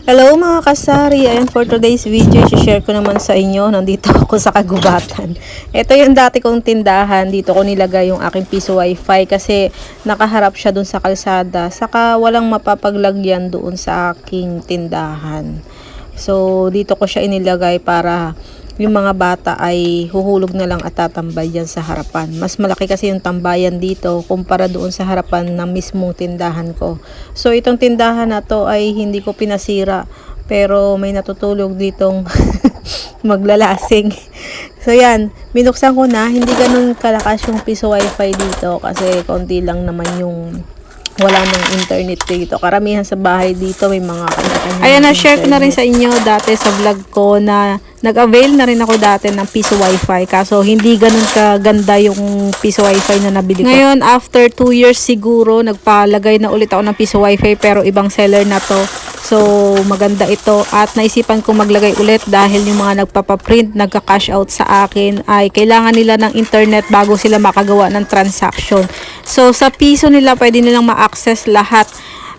Hello mga kasari, ayan for today's video, i-share ko naman sa inyo, nandito ako sa kagubatan. Ito yung dati kong tindahan, dito ko nilagay yung aking piso wifi kasi nakaharap siya dun sa kalsada, saka walang mapapaglagyan doon sa aking tindahan. So dito ko siya inilagay para yung mga bata ay huhulog na lang at tatambay dyan sa harapan. Mas malaki kasi yung tambayan dito kumpara doon sa harapan ng mismong tindahan ko. So itong tindahan na to ay hindi ko pinasira, pero may natutulog ditong maglalasing. So yan, binuksan ko na, hindi ganun kalakas yung piso wifi dito kasi konti lang naman yung wala nang internet dito. Karamihan sa bahay dito may mga kanya-kanya. Ayan, na-share ko na rin sa inyo dati sa vlog ko na nag-avail na rin ako dati ng piso wifi. Kaso hindi ganun kaganda yung piso wifi na nabili ko. Ngayon, after 2 years siguro, nagpalagay na ulit ako ng piso wifi pero ibang seller na to. So, maganda ito. At naisipan ko maglagay ulit dahil yung mga nagpapaprint, nagka-cash out sa akin ay kailangan nila ng internet bago sila makagawa ng transaction. So, sa piso nila pwede nilang ma-access lahat.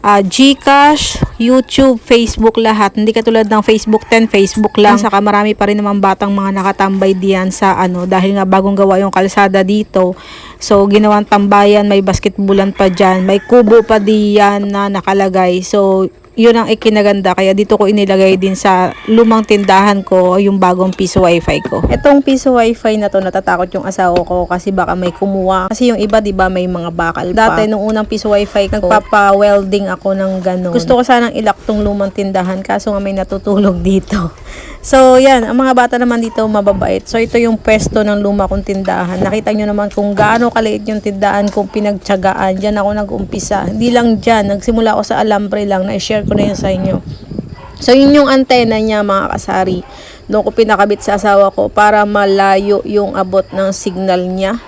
GCash, YouTube, Facebook, lahat. Hindi katulad ng Facebook 10, Facebook lang. Saka marami pa rin naman batang mga nakatambay diyan sa dahil nga bagong gawa yung kalsada dito. So, ginawang tambayan, may basketballan pa dyan, may kubo pa diyan na nakalagay. So, yun ang ikinaganda, kaya dito ko inilagay din sa lumang tindahan ko yung bagong piso wifi ko. Itong piso wifi na to, natatakot yung asawa ko kasi baka may kumuha, kasi yung iba diba may mga bakal pa. Dati nung unang piso wifi ko, nagpapa-welding ako ng ganun. Gusto ko sanang ilak tong lumang tindahan kaso nga may natutulog dito. So yan, ang mga bata naman dito mababait. So ito yung pwesto ng luma kong tindahan. Nakita nyo naman kung gaano kaliit yung tindahan kong pinagtiyagaan. Diyan ako nag-umpisa. Hindi lang dyan, nagsimula ako sa alambre lang, na-share ko na yun sa inyo. So yun yung antena niya mga kasari. Doon ko pinakabit sa asawa ko para malayo yung abot ng signal niya.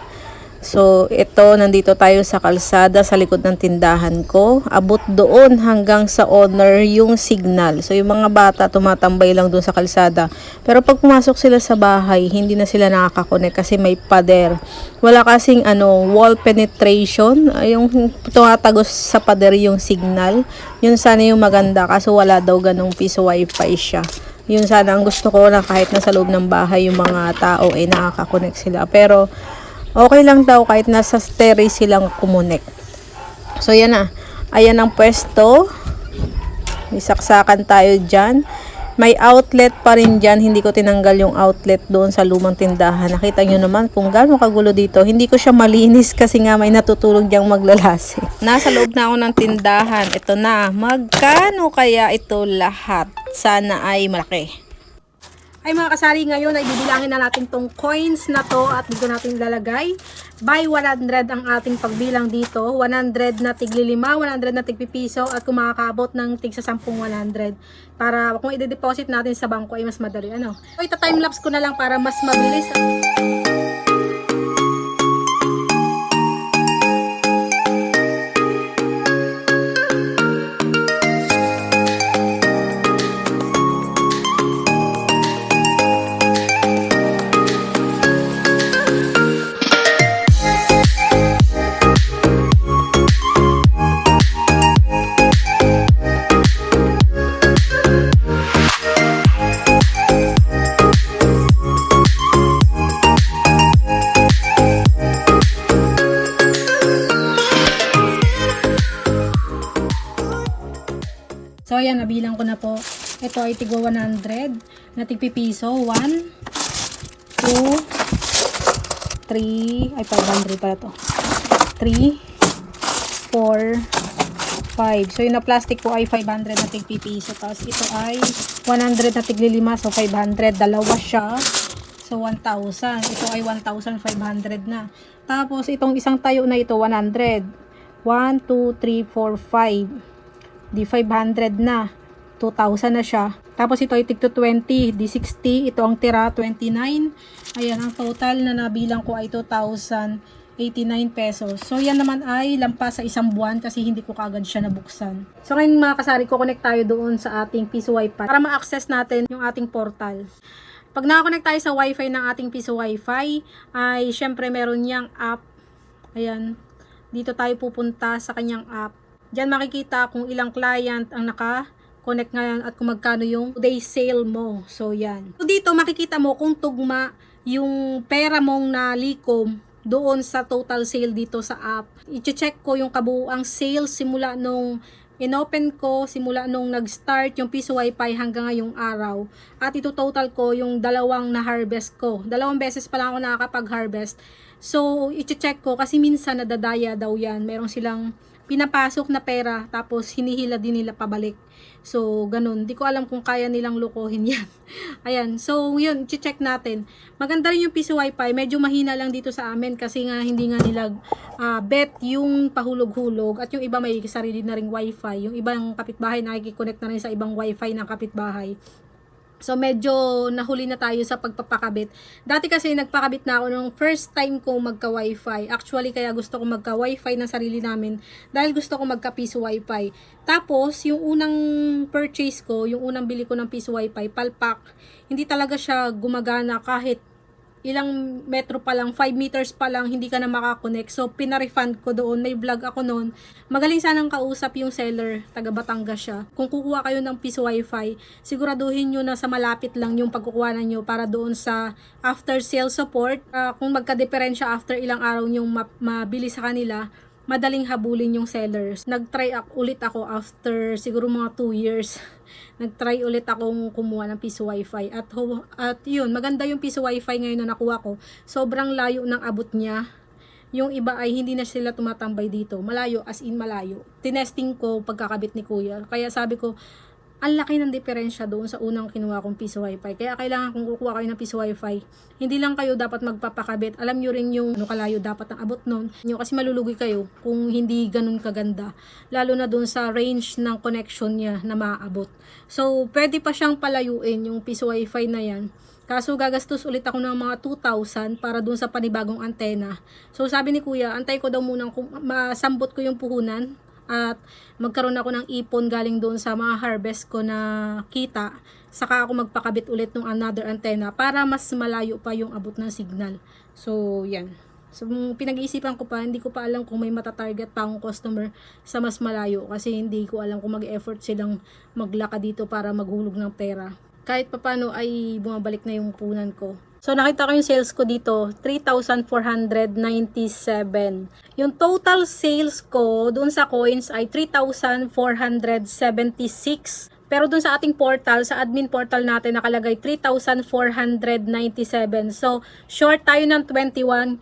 So ito, nandito tayo sa kalsada sa likod ng tindahan ko. Abot doon hanggang sa owner yung signal. So yung mga bata tumatambay lang doon sa kalsada. Pero pag pumasok sila sa bahay, hindi na sila nakakakonek kasi may pader. Wala kasing wall penetration, yung tumatagos sa pader yung signal. Yun sana yung maganda kaso wala daw ganong piso wifi siya. Yun sana ang gusto ko, na kahit nasa loob ng bahay yung mga tao ay nakakakonek sila. Pero okay lang daw kahit nasa terrace silang kumunik. So yan na. Ayan ang pwesto. Isaksakan tayo dyan. May outlet pa rin dyan. Hindi ko tinanggal yung outlet doon sa lumang tindahan. Nakita nyo naman kung gaano kagulo dito. Hindi ko siya malinis kasi nga may natutulog diyang maglalasi. Nasa loob na ako ng tindahan. Ito na. Magkano kaya ito lahat? Sana ay malaki. Ay mga kasari, ngayon ay bibilangin na natin tong coins na to at dito natin ilalagay. By 100 ang ating pagbilang dito. 100 na tigli 5, 100 na tigpipiso at kung makakaabot ng tig sa 10 100. Para kung i-deposit natin sa bangko ay mas madali. So ita timelapse ko na lang para mas mabilis. So, ayan, nabilang ko na po. Ito ay tigwa 100 na tigpipiso. 1, 2, 3, ay 500 pala to. 3, 4, 5. So, yung na plastic po ay 500 na tigpipiso. Tapos, ito ay 100 na tigli 5. So, 500. Dalawa siya. So, 1,000. Ito ay 1,500 na. Tapos, itong isang tayo na ito, 100. 1, 2, 3, 4, 5. Di 500 na. 2,000 na siya. Tapos ito ay tig to 20. Di 60. Ito ang tira, 29. Ayan, ang total na nabilang ko ay 2,089 pesos. So, yan naman ay lampas sa isang buwan kasi hindi ko kagad siya nabuksan. So, ngayon mga kasari, connect tayo doon sa ating piso wifi para ma-access natin yung ating portal. Pag nakakonect tayo sa wifi ng ating piso wifi, ay syempre meron niyang app. Ayan. Dito tayo pupunta sa kanyang app. Diyan makikita kung ilang client ang connect ngayon at kung magkano yung day sale mo. So yan. So dito makikita mo kung tugma yung pera mong nalikom doon sa total sale dito sa app. I-check ko yung kabuuang sales simula nung inopen ko, simula nung nag-start yung Piso Wi-Fi hanggang ngayong araw. At ito total ko yung dalawang na-harvest ko. 2 beses pa lang ako nakakapag-harvest. So, i-check ko kasi minsan nadadaya daw yan. Meron silang pinapasok na pera tapos hinihila din nila pabalik. So, ganun. Di ko alam kung kaya nilang lukohin yan. Ayan. So, yun. I-check natin. Maganda rin yung Piso Wi-Fi. Medyo mahina lang dito sa amin kasi nga hindi nga nila bet yung pahulog-hulog. At yung iba may sarili na ring Wi-Fi. Yung ibang kapitbahay nakikiconnect na rin sa ibang Wi-Fi ng kapitbahay. So, medyo nahuli na tayo sa pagpapakabit. Dati kasi nagpakabit na ako nung first time ko magka-Wi-Fi. Actually, kaya gusto ko magka-Wi-Fi ng sarili namin dahil gusto ko magka-Piso Wi-Fi. Tapos, yung unang purchase ko, yung unang bili ko ng Piso Wi-Fi, palpak, hindi talaga siya gumagana kahit ilang metro pa lang, 5 meters pa lang, hindi ka na makakonect. So, pinarefund ko doon. May vlog ako noon. Magaling sanang kausap yung seller. Taga Batangas siya. Kung kukuha kayo ng Piso Wi-Fi, siguraduhin nyo na sa malapit lang yung pagkukuha nyo para doon sa after sale support. Kung magka-diferensya after ilang araw nyo mabili sa kanila, madaling habulin yung sellers. Nag-try ulit ako after siguro mga 2 years. Nag-try ulit akong kumuha ng Piso Wi-Fi. At yun, maganda yung Piso Wi-Fi ngayon na nakuha ko. Sobrang layo ng abot niya. Yung iba ay hindi na sila tumatambay dito. Malayo, as in malayo. Tinesting ko pagkakabit ni Kuya. Kaya sabi ko, ang laki ng diferensya doon sa unang kinuha kong Piso Wi-Fi. Kaya kailangan kung kukuha kayo ng Piso Wi-Fi, hindi lang kayo dapat magpapakabit. Alam nyo rin yung kalayo dapat ang abot nun. Kasi malulugi kayo kung hindi ganun kaganda. Lalo na doon sa range ng connection niya na maaabot. So, pwede pa siyang palayuin yung Piso Wi-Fi na yan. Kaso gagastos ulit ako ng mga 2,000 para doon sa panibagong antena. So, sabi ni Kuya, antay ko daw munang masambot ko yung puhunan at magkaroon ako ng ipon galing doon sa mga harvest ko na kita, saka ako magpakabit ulit ng another antenna para mas malayo pa yung abot ng signal. So, yan. So, pinag-iisipan ko pa, hindi ko pa alam kung may matatarget pa akong customer sa mas malayo kasi hindi ko alam kung mag-effort silang maglaka dito para maghulog ng pera. Kahit papano ay bumabalik na yung punan ko. So, nakita ko yung sales ko dito, 3,497. Yung total sales ko doon sa coins ay 3,476. Pero doon sa ating portal, sa admin portal natin, nakalagay 3,497. So, short tayo ng 21.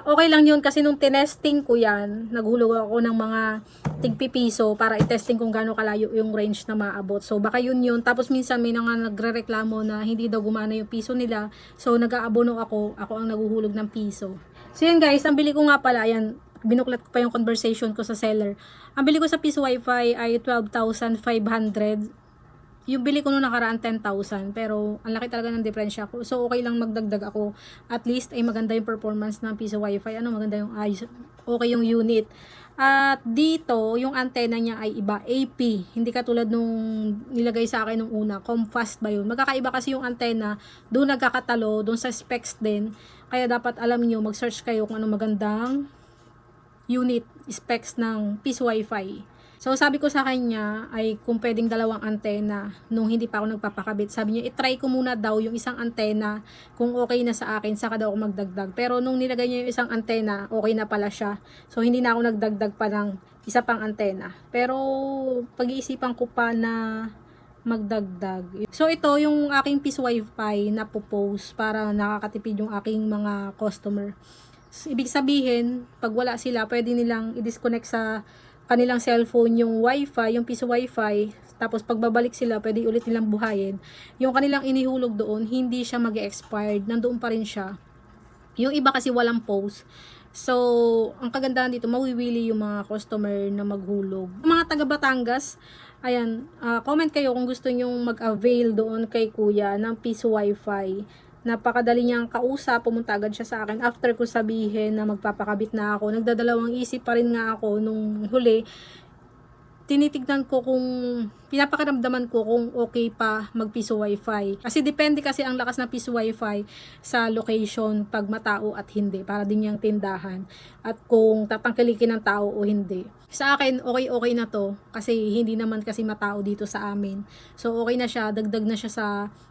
Okay lang yun kasi nung tinesting ko yan, naghulog ako ng mga tigpipiso para i-testing kung gaano kalayo yung range na maabot. So baka yun. Tapos minsan may nagre-reklamo na hindi daw gumana yung piso nila. So nag-aabono ako ang naguhulog ng piso. So yun guys, ang bili ko nga pala, ayan, binuklat ko pa yung conversation ko sa seller. Ang bili ko sa Piso Wi-Fi ay 12,500. Yung bili ko nung nakaraan 10,000 pero ang laki talaga ng diferensya ko. So okay lang magdagdag ako. At least ay maganda yung performance ng Piso Wi-Fi. Maganda yung ayos. Okay yung unit. At dito, yung antenna niya ay iba, AP. Hindi katulad nung nilagay sa akin nung una, Comfast ba yun? Magkakaiba kasi yung antenna, doon nagkakatalo, doon sa specs din. Kaya dapat alam niyo, mag-search kayo kung anong magandang unit, specs ng Piso Wi-Fi. So, sabi ko sa kanya ay kung pwedeng dalawang antena nung hindi pa ako nagpapakabit. Sabi niya, itry ko muna daw yung isang antena kung okay na sa akin, saka daw ako magdagdag. Pero nung nilagay niya yung isang antena, okay na pala siya. So, hindi na ako nagdagdag pa ng isa pang antena. Pero, pag-iisipan ko pa na magdagdag. So, ito yung aking Piso Wi-Fi na post para nakakatipid yung aking mga customer. Ibig sabihin, pag wala sila, pwede nilang i-disconnect sa kanilang cellphone yung Wi-Fi, yung Piso Wi-Fi, tapos pagbabalik sila, pwede ulit nilang buhayin. Yung kanilang inihulog doon, hindi siya mag-expired, nandoon pa rin siya. Yung iba kasi walang post. So, ang kagandahan dito, mawiwili yung mga customer na maghulog. Mga taga Batangas, ayan, comment kayo kung gusto nyong mag-avail doon kay Kuya ng Piso Wi-Fi. Napakadali niyang kausap, pumunta agad siya sa akin after ko sabihin na magpapakabit na ako. Nagdadalawang isip pa rin nga ako nung huli. Tinitignan ko kung pinapakiramdaman ko kung okay pa mag-piso wifi. Kasi depende kasi ang lakas ng piso wifi sa location pag matao at hindi. Para din yung tindahan. At kung tatangkilikin ng tao o hindi. Sa akin, okay na to. Kasi hindi naman kasi matao dito sa amin. So okay na siya. Dagdag na siya sa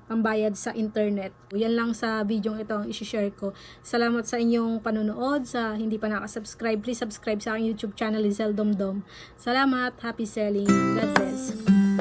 pambayad sa internet. Yan lang sa video ito ang isi-share ko. Salamat sa inyong panonood. Sa hindi pa nakasubscribe, please subscribe sa aking YouTube channel, Lizel Domdom. Salamat. Happy selling. God bless.